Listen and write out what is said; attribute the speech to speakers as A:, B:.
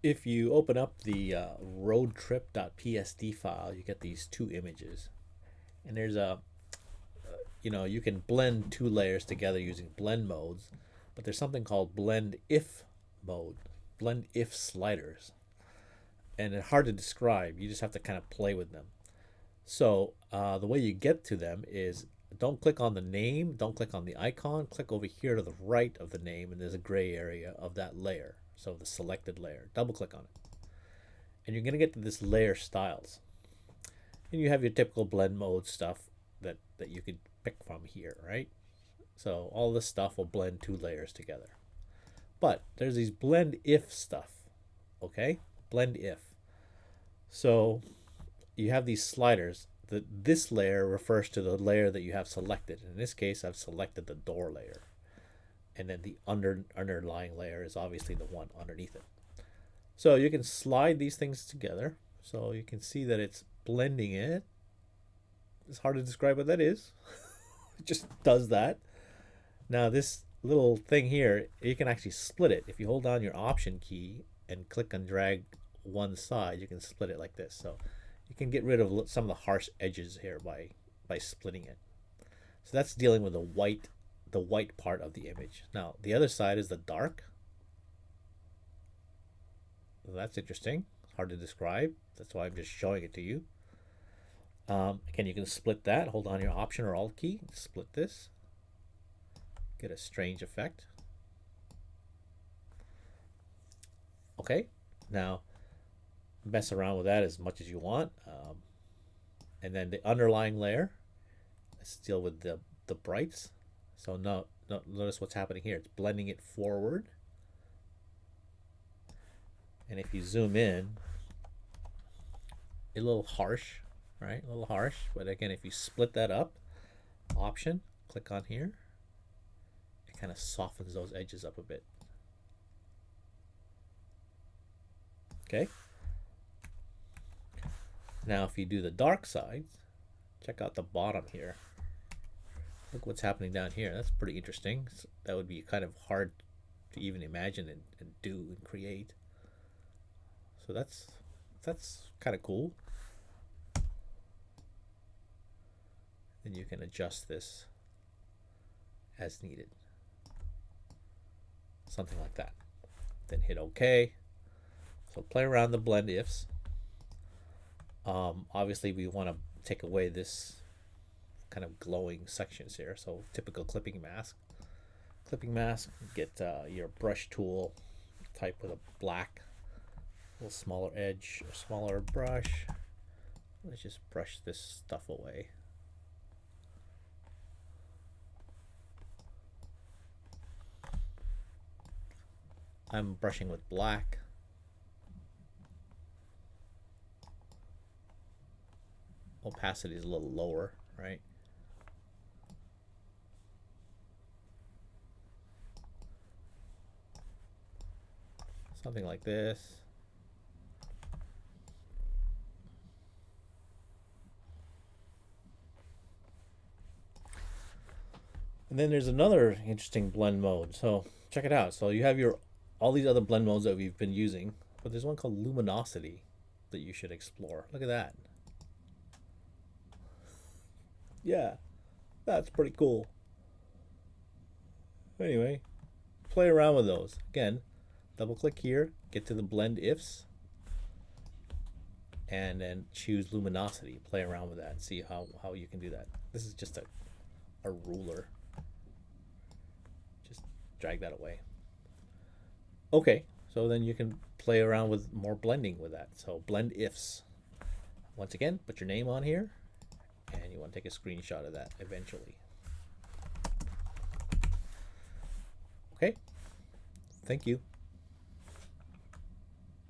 A: If you open up the roadtrip.psd file, you get these two images. And there's you can blend two layers together using blend modes, but there's something called blend if mode, blend if sliders. And it's hard to describe. You just have to kind of play with them. So the way you get to them is don't click on the name, don't click on the icon, click over here to the right of the name, and there's a gray area of that layer. So the selected layer. Double click on it. And you're going to get to this layer styles. And you have your typical blend mode stuff that you could pick from here, right? So all this stuff will blend two layers together. But there's these blend if stuff, okay? Blend if. So you have these sliders. This layer refers to the layer that you have selected. In this case, I've selected the door layer. And then the underlying layer is obviously the one underneath it. So you can slide these things together. So you can see that it's blending it. It's hard to describe what that is. It just does that. Now this little thing here, you can actually split it. If you hold down your option key and click and drag one side, you can split it like this. So you can get rid of some of the harsh edges here by splitting it. So that's dealing with the white part of the image. Now the other side is the dark. That's interesting. Hard to describe. That's why I'm just showing it to you. Again, you can split that. Hold on your Option or Alt key. Split this. Get a strange effect. Okay. Now, mess around with that as much as you want. And then the underlying layer. Let's deal with the brights. So notice what's happening here. It's blending it forward. And if you zoom in, a little harsh, right? A little harsh. But again, if you split that up, Option, click on here, it kind of softens those edges up a bit. Okay. Now, if you do the dark side, check out the bottom here. Look what's happening down here. That's pretty interesting. That would be kind of hard to even imagine and do and create. So that's kind of cool. And you can adjust this as needed. Something like that. Then hit OK. So play around the blend ifs. Obviously, we want to take away this kind of glowing sections here. So typical clipping mask. Clipping mask, get your brush tool, type with a black, a little smaller edge, a smaller brush. Let's just brush this stuff away. I'm brushing with black. Opacity is a little lower, right? Something like this. And then there's another interesting blend mode. So check it out. So you have all these other blend modes that we've been using, but there's one called luminosity that you should explore. Look at that. Yeah, that's pretty cool. Anyway, play around with those. Again, double click here, get to the blend ifs, and then choose luminosity. Play around with that and see how you can do that. This is just a ruler. Just drag that away. Okay, so then you can play around with more blending with that. So blend ifs. Once again, put your name on here, and you want to take a screenshot of that eventually. Okay, thank you.